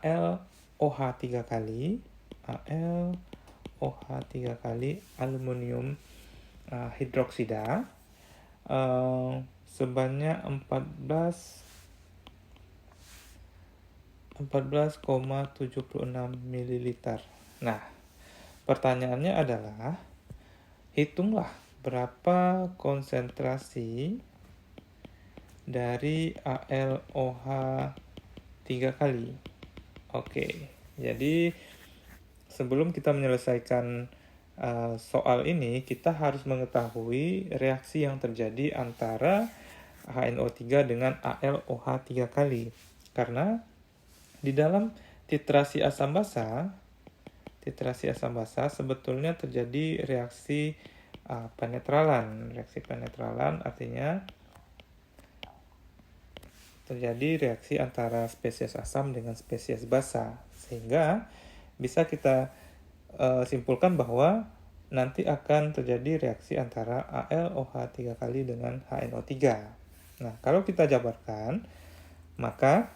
AlOH 3 kali, AlOH 3 kali aluminium hidroksida sebanyak 14,76 ml. Nah, pertanyaannya adalah hitunglah berapa konsentrasi dari AlOH 3 kali. Oke, jadi sebelum kita menyelesaikan soal ini, kita harus mengetahui reaksi yang terjadi antara HNO3 dengan AlOH 3 kali. Karena di dalam titrasi asam basa sebetulnya terjadi reaksi penetralan. Reaksi penetralan artinya terjadi reaksi antara spesies asam dengan spesies basa, sehingga bisa kita simpulkan bahwa nanti akan terjadi reaksi antara AlOH 3 kali dengan HNO3. Nah, kalau kita jabarkan, maka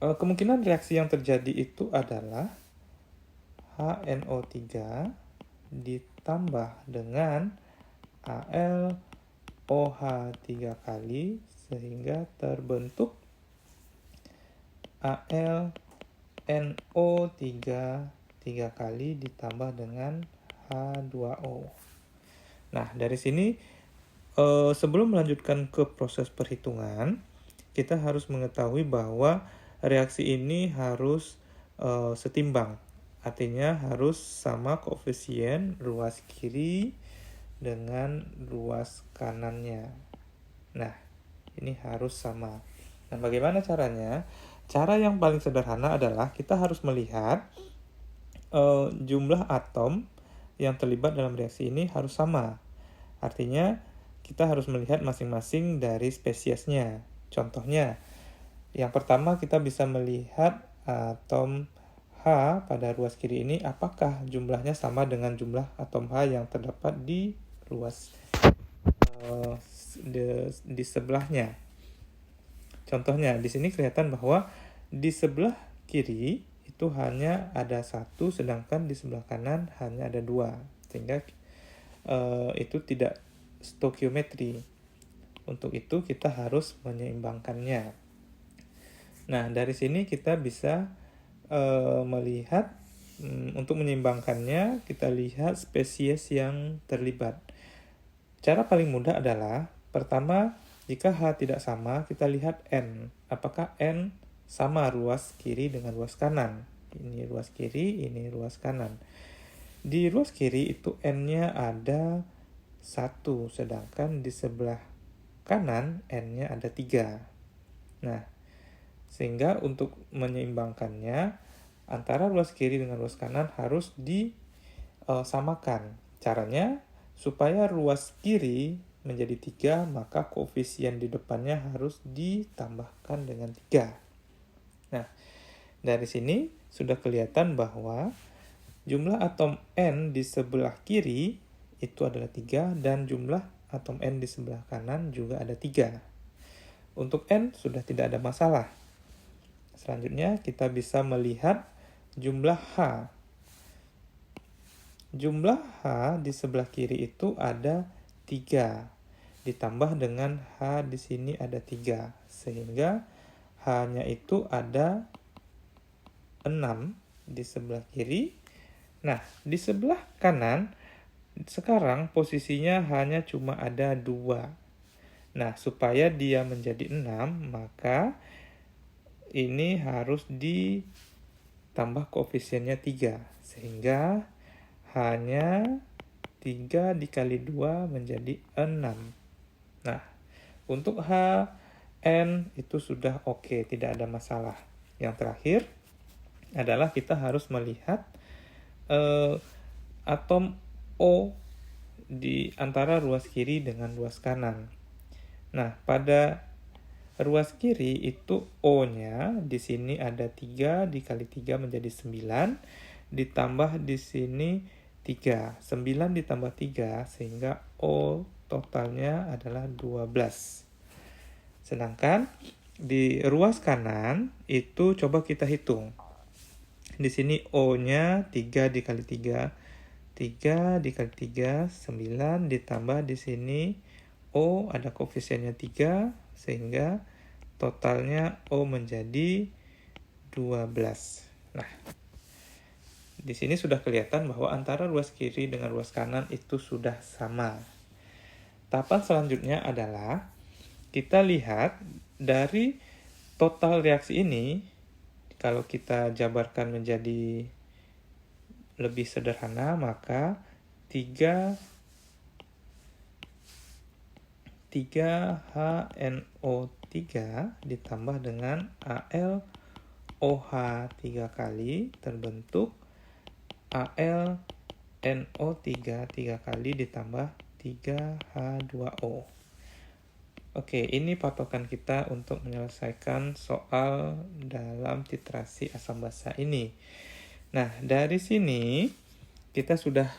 kemungkinan reaksi yang terjadi itu adalah HNO3 ditambah dengan AlOH 3 kali sehingga terbentuk AlNO3 3 kali ditambah dengan H2O. Nah, dari sini sebelum melanjutkan ke proses perhitungan, kita harus mengetahui bahwa reaksi ini harus setimbang. Artinya harus sama koefisien ruas kiri dengan ruas kanannya. Nah, ini harus sama. Nah, bagaimana caranya? Cara yang paling sederhana adalah kita harus melihat jumlah atom yang terlibat dalam reaksi ini harus sama. Artinya kita harus melihat masing-masing dari spesiesnya. Contohnya, yang pertama kita bisa melihat atom H pada ruas kiri ini apakah jumlahnya sama dengan jumlah atom H yang terdapat di ruas di sebelahnya. Contohnya, di sini kelihatan bahwa di sebelah kiri itu hanya ada 1, sedangkan di sebelah kanan hanya ada 2. Sehingga itu tidak stoikiometri. Untuk itu kita harus menyeimbangkannya. Nah, dari sini kita bisa melihat untuk menyeimbangkannya, kita lihat spesies yang terlibat. Cara paling mudah adalah, pertama, jika H tidak sama, kita lihat N. Apakah N sama ruas kiri dengan ruas kanan? Ini ruas kiri, ini ruas kanan. Di ruas kiri itu N-nya ada 1, sedangkan di sebelah kanan N-nya ada 3. Nah, sehingga untuk menyeimbangkannya, antara ruas kiri dengan ruas kanan harus disamakan. Caranya, supaya ruas kiri menjadi 3, maka koefisien di depannya harus ditambahkan dengan 3. Nah, dari sini sudah kelihatan bahwa jumlah atom N di sebelah kiri itu adalah 3 dan jumlah atom N di sebelah kanan juga ada 3. Untuk N sudah tidak ada masalah. Selanjutnya kita bisa melihat jumlah H. Jumlah H di sebelah kiri itu ada 3. Ditambah dengan H di sini ada 3. Sehingga H-nya itu ada 6 di sebelah kiri. Nah, di sebelah kanan sekarang posisinya hanya cuma ada 2. Nah, supaya dia menjadi 6, maka ini harus ditambah koefisiennya 3. Sehingga hanya 3 dikali 2 menjadi 6. Nah, untuk H, N itu sudah oke, tidak ada masalah. Yang terakhir adalah kita harus melihat atom O di antara ruas kiri dengan ruas kanan. Nah, pada ruas kiri itu O-nya di sini ada 3 dikali 3 menjadi 9, ditambah di sini 3. 9 ditambah 3 sehingga O totalnya adalah 12. Sedangkan di ruas kanan itu coba kita hitung. Di sini O-nya 3 dikali 3. 3 dikali 3, 9, ditambah di sini O ada koefisiennya 3, sehingga totalnya O menjadi 12. Nah, di sini sudah kelihatan bahwa antara ruas kiri dengan ruas kanan itu sudah sama. Tahapan selanjutnya adalah kita lihat dari total reaksi ini, kalau kita jabarkan menjadi lebih sederhana, maka 3HNO3 ditambah dengan AlOH 3 kali terbentuk AlNO3 3 kali ditambah 3H2O. Oke, ini patokan kita untuk menyelesaikan soal dalam titrasi asam basa ini. Nah, dari sini kita sudah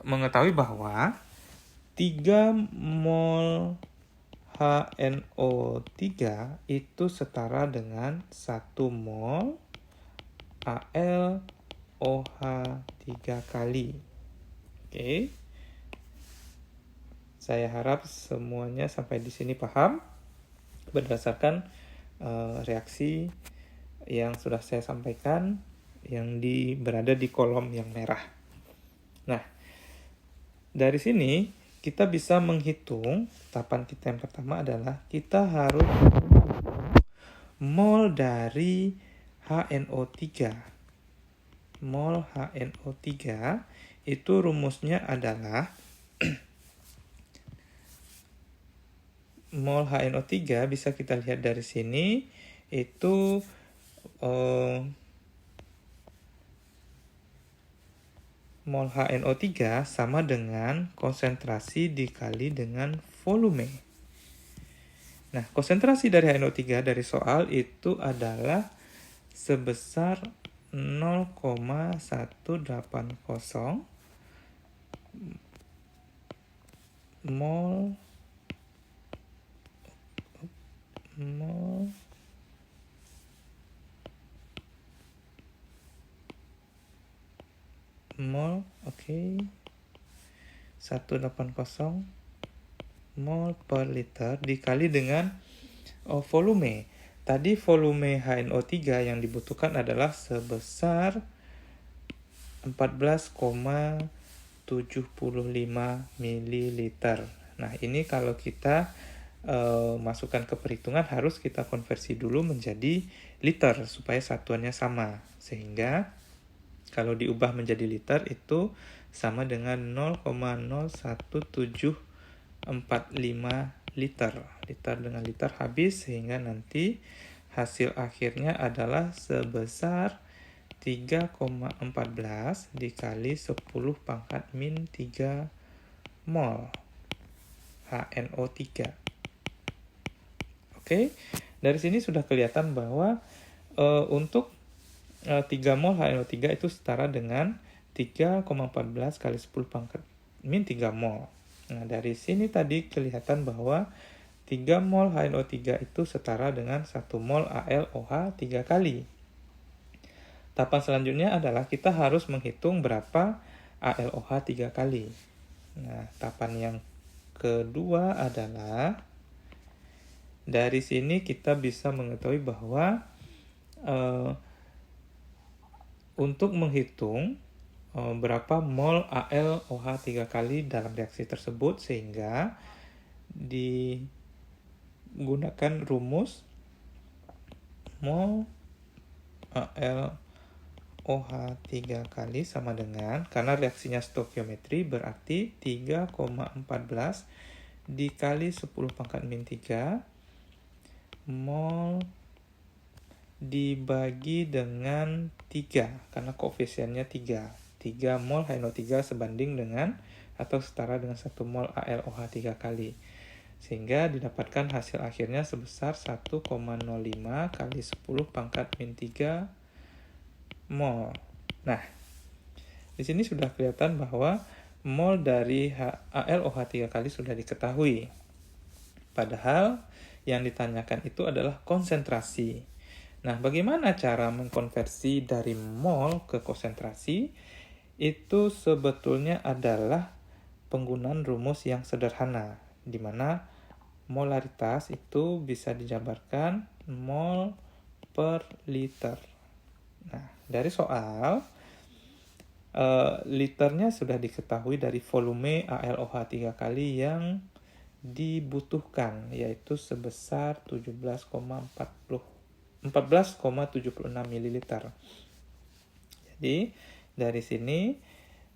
mengetahui bahwa 3 mol HNO3 itu setara dengan 1 mol AlOH 3 kali. Oke. Saya harap semuanya sampai di sini paham berdasarkan reaksi yang sudah saya sampaikan yang berada di kolom yang merah. Nah, dari sini kita bisa menghitung, tahapan kita yang pertama adalah kita harus mol dari HNO3. Mol HNO3 itu rumusnya adalah mol HNO3 bisa kita lihat dari sini itu mol HNO3 sama dengan konsentrasi dikali dengan volume. Nah, konsentrasi dari HNO3 dari soal itu adalah sebesar 0,180 mol oke. 180 mol per liter dikali dengan volume. Tadi volume HNO3 yang dibutuhkan adalah sebesar 14,75 ml. Nah, ini kalau kita masukkan ke perhitungan harus kita konversi dulu menjadi liter supaya satuannya sama. Sehingga kalau diubah menjadi liter itu sama dengan 0,01745 liter. Liter dengan liter habis sehingga nanti hasil akhirnya adalah sebesar 3,14 dikali 10 pangkat min 3 mol HNO3. Oke, dari sini sudah kelihatan bahwa untuk 3 mol HNO3 itu setara dengan 3,14 kali 10 pangkat min 3 mol. Nah, dari sini tadi kelihatan bahwa 3 mol HNO3 itu setara dengan 1 mol AlOH 3 kali. Tahapan selanjutnya adalah kita harus menghitung berapa AlOH 3 kali. Nah, tahapan yang kedua adalah dari sini kita bisa mengetahui bahwa untuk menghitung berapa mol AlOH 3 kali dalam reaksi tersebut, sehingga digunakan rumus mol AlOH 3 kali sama dengan, karena reaksinya stoikiometri, berarti 3,14 dikali 10 pangkat min 3 mol dibagi dengan 3, karena koefisiennya 3. 3 mol HNO3 sebanding dengan atau setara dengan 1 mol AlOH 3 kali. Sehingga didapatkan hasil akhirnya sebesar 1,05 kali 10 pangkat min 3 mol. Nah, di sini sudah kelihatan bahwa mol dari AlOH 3 kali sudah diketahui. Padahal yang ditanyakan itu adalah konsentrasi. Nah, bagaimana cara mengkonversi dari mol ke konsentrasi? Itu sebetulnya adalah penggunaan rumus yang sederhana, di mana molaritas itu bisa dijabarkan mol per liter. Nah, dari soal, liternya sudah diketahui dari volume ALOH 3 kali yang dibutuhkan, yaitu sebesar 14,76 ml. Jadi, dari sini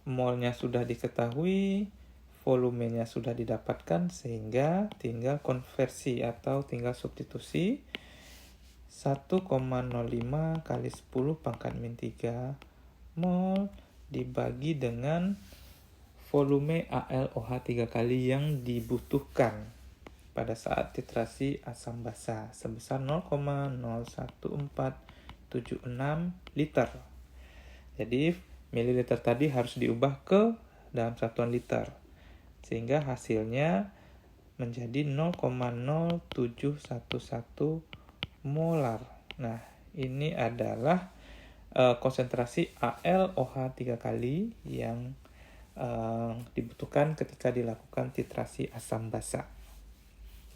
molnya sudah diketahui, volumenya sudah didapatkan, sehingga tinggal konversi atau tinggal substitusi 1,05 kali 10 pangkat min 3 mol dibagi dengan volume ALOH 3 kali yang dibutuhkan pada saat titrasi asam basa sebesar 0,01476 liter. Jadi mililiter tadi harus diubah ke dalam satuan liter, sehingga hasilnya menjadi 0,0711 molar. Nah, ini adalah konsentrasi ALOH 3 kali yang dibutuhkan ketika dilakukan titrasi asam basa.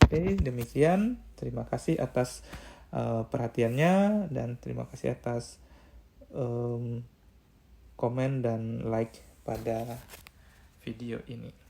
Oke, demikian. Terima kasih atas perhatiannya dan terima kasih atas komen dan like pada video ini.